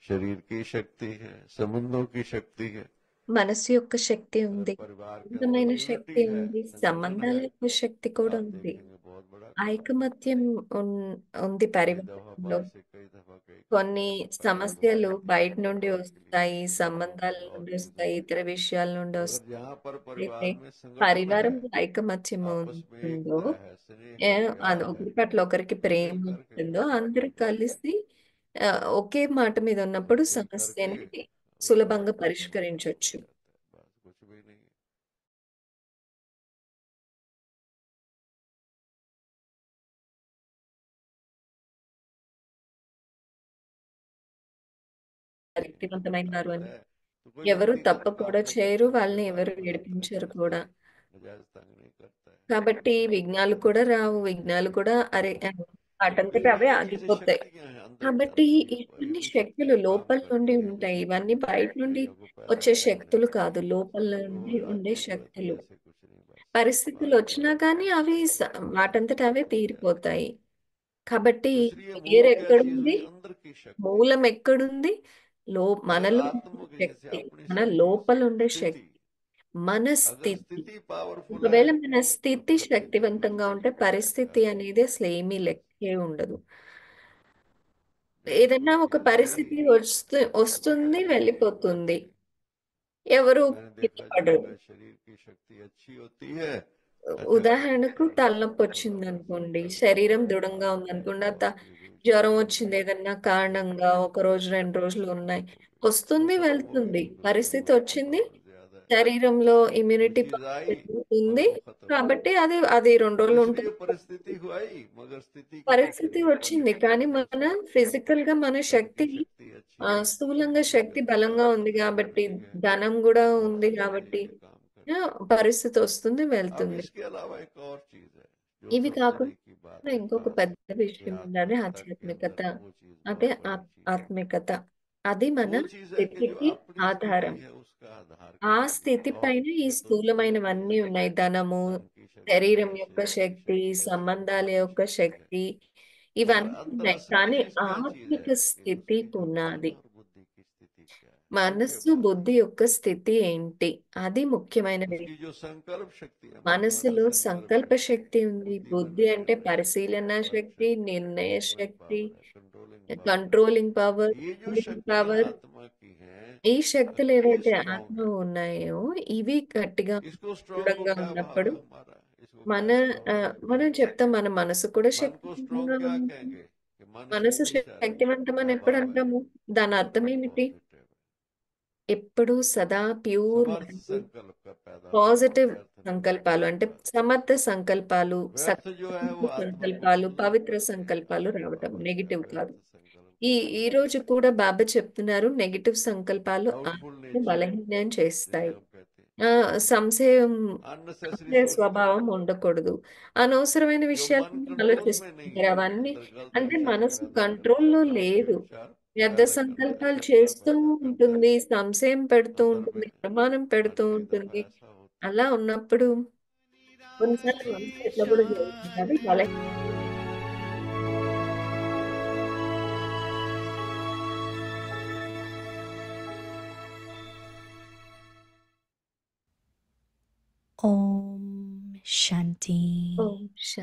शरीर की शक्ति है, संबंधों की शक्ति है। మనసు యొక్క శక్తి अगर ఉంది, परिवार के अंदर అందమైన శక్తి यूनिटी है, ఉంది, संतुलन సంబంధాల है, యొక్క శక్తి కూడా आप ఉంది, देखेंगे बहुत बड़ा काम हो जाएगा। ఐకమత్యం ఉంది कई दफा పరివారంలో. बार से कई दफा कई కొన్ని कहा कि परिवार बहुत సమస్యలు బయట महत्वपूर्ण है నుండి और इसके लिए వస్తాయి, संगठन సంబంధాల है और నుండి चीजें వస్తాయి, हैं। ఇతర विषయాల నుండి मगर వస్తాయి. जहाँ पर అయితే परिवार में संगठन है, పరివారంలో ఐకమత్యం आपस में ఉంటుందో, एकता है, स्नेह ఏ, है, అది प्यार है, ఒకరి పట్ల ఒకరికి तो ప్రేమ मिलकर के ఉంటుందో, काम అందరూ करना है। కలిసి ఒకే మాట మీద ఉన్నప్పుడు एक एक करके సమస్యని वो काम సులభంగా को समाप्त किया పరిష్కరించవచ్చు. जाता है, बस कुछ भी नहीं है। శక్తివంతమైన వారు ताकत అని है तो कोई ఎవరు व्यक्ति తప్పు गलत काम కూడా नहीं చేయరు, करता, వాళ్ళని ఎవరు व्यापार में गलत नहीं ఏడిపించరు करता, కూడా. नजायज तंग नहीं करता है। కాబట్టి విఘ్నాలు కూడా రావు, విఘ్నాలు కూడా అరే तो వాటంతట అవే ये चीजें ఆగిపోతాయి. शक्तियां हैं अंदर కాబట్టి अंदर ही, ये ఇవన్నీ भी శక్తులు शक्तियां काम లోపల నుండి करती हैं ఉంటాయి, जिससे कि ఇవన్నీ బయట నుండి चीजों को पैदा వచ్చే करने శక్తులు में కాదు, లోపల जो నుండి हो ఉండే जाती है वो होती శక్తులు. है, ऐसे कुछ नहीं, बस పరిస్థితులు बाकी వచ్చినా सब కానీ అవి వాటంతట అవే हो जाएगा। తీరిపోతాయి. కాబట్టి तो इसलिए वो వేరు क्या चीज ఎక్కడుంది, हुई, अंदर की शक्ति। మూలం ఎక్కడుంది, अगर మనలో ఉండే आत्म जैसे శక్తి, अपनी మన स्थिति లోపల ఉండే स्थिति శక్తి, మన अगर స్థితి. स्थिति पावरफुल है ఒకవేళ మన तो స్థితి परिस्थिति भी శక్తివంతంగా ఉంటే పరిస్థితి वैसा అనేది होगा। అసలు ఏమీ बस లెక్కే ఉండదు. जैसे ఏదైనా कोई ఒక चीज आई, పరిస్థితి వస్తుంది, వెళ్ళిపోతుంది. ఎవరు मैंने కింద देखा పడరు. जिनका शरीर की शक्ति अच्छी होती है, ఉదాహరణకు తలనొప్పి थोड़ा వచ్చింది वैसा అనుకోండి, चलता శరీరం फिरता దృఢంగా काम ఉందనుకోండి, और चीजें జ్వరం चलती వచ్చింది रहेंगी, ఏదన్నా కారణంగా, ఒక రోజు రెండు రోజులు ఉన్నాయి, वो వస్తుంది खत्म होगी, వెళ్తుంది. क्योंकि उसके పరిస్థితి अंदर की వచ్చింది, पावर ज्यादा है। శరీరంలో कोई ఇమ్యూనిటీ चीज పవర్ आई और పెరుగుతుంది, वो खत्म हो కాబట్టి गई, అది అది 2 రోజులు इसलिए ఉంటుంది. परिस्थिति हुई, मगर स्थिति की शक्ति పరిస్థితి नहीं వచ్చింది, थी కానీ మన उसमें। ఫిజికల్ గా మన तन శక్తి की शक्ति अच्छी है, స్థూలంగా శక్తి मन की బలంగా शक्ति ఉంది కాబట్టి, ठीक है, ధనం కూడా वो ఉంది अच्छे కాబట్టి तरीके काम ఆ, करती है। పరిస్థితి వస్తుంది अब వెళ్తుంది. इसके अलावा एक और चीज है जो ఇవి समझने की కాకుండా बात है ఇంకొక खास, పెద్ద कि విషయం ఉంది, అదే आत्मिकता के ఆధ్యాత్మికత. अंदर वो चीज అదే बहुत बड़ी चीज है। ఆత్మికత. అది మన वो चीज है कि जो స్థితికి अपनी स्थिति ఆధారం. है उसका आधार ఆ करती है, స్థితి और పైన ఈ ये तो स्थूल స్థూలమైనవన్నీ चीजें हैं, ఉన్నాయి, ధనము, धन की शक्ति శరీరం है, యొక్క सेहत की శక్తి, शक्ति है, సంబంధాల संबंधों की యొక్క शक्ति है। శక్తి, मगर ఇవన్నీ अंदर ఉన్నాయి. असली కానీ चीज क्या चीज ఆత్మిక है, कि స్థితి उसकी जो मन పునాది, और बुद्धि की स्थिति क्या है, उसके మనస్సు बारे में। బుద్ధి యొక్క స్థితి ఏంటి, అది ముఖ్యమైన విషయం. उसकी जो संकल्प शक्ति है, मन माना మనసులో संकल्प సంకల్ప शक्ति, శక్తి ఉంది, बुद्धि బుద్ధి माना అంటే निर्णय शक्ति, పరిశీలన मन శక్తి, शक्ति है, నిర్ణయ मूवमेंट శక్తి, पावर है, कंट्रोलिंग पावर है। కంట్రోలింగ్ పవర్, ये जो రూలింగ్ शक्तियां పవర్. आत्मा की हैं, ఈ శక్తులు ये ఏవైతే स्ट्रांग ఆత్మలో है। ఉన్నాయో, ఇవి గట్టిగా इसको स्ट्रांग को దృఢంగా क्या ఉన్నప్పుడు भागा हमारा, इसको మన क्या स्ट्रांग कहते మనం हैं। చెప్తాం మన మనసు కూడా मन को स्ट्रांग శక్తివంతంగా क्या ఉంది. कहेंगे, कि मन మనసు शक्ति से శక్తివంతం అని ఎప్పుడు व्यापार में అంటాము? దాని అర్థం ఏమిటి? पॉजिटिव है, ఎప్పుడు సదా ప్యూర్ समर्थ మైండ్, संकल्प का पैदा होना, పాజిటివ్ व्यर्थ नहीं होना, సంకల్పాలు అంటే बस। సమర్థ సంకల్పాలు, व्यर्थ जो है సకారాత్మక वो आत्मा को సంకల్పాలు, नष्ट పవిత్ర करते हैं, సంకల్పాలు आत्मा రావటం, पवित्र है, నెగిటివ్ కాదు. व्यर्थ ఈ संकल्प ఈ डाउट రోజు కూడా బాబా చెప్తున్నారు, నెగిటివ్ సంకల్పాలు डाउटफुल ఆత్మను नेचर, బలహీనం जिसे చేస్తాయి. हम कहते हैं, ఆ సంశయం अननेसेसरी సంశయ सोचते हैं। స్వభావం ఉండకూడదు. అనవసరమైన जो मन విషయాలన్నీ कंट्रोल में नहीं ఆలోచిస్తుంటారు. है, అవన్నీ अंदर गलत అంటే विचार మనసు पैदा करता है, కంట్రోల్‌లో गलत లేదు. विचार వ్యర్థ पैदा करता है, సంకల్పాలు शंका చేస్తూ पैदा करता है, ఉంటుంది, సంశయం పెడుతూ अंदर ఉంటుంది, में। అనుమానం और పెడుతూ कई दफा ఉంటుంది. ऐसा होता है। అలా ఉన్నప్పుడు కొన్నిసార్లు మనసు ఇట్లా కూడా జరుగుతుంది. అది బలహీనత. Om Shanti. ఓం శాంతి.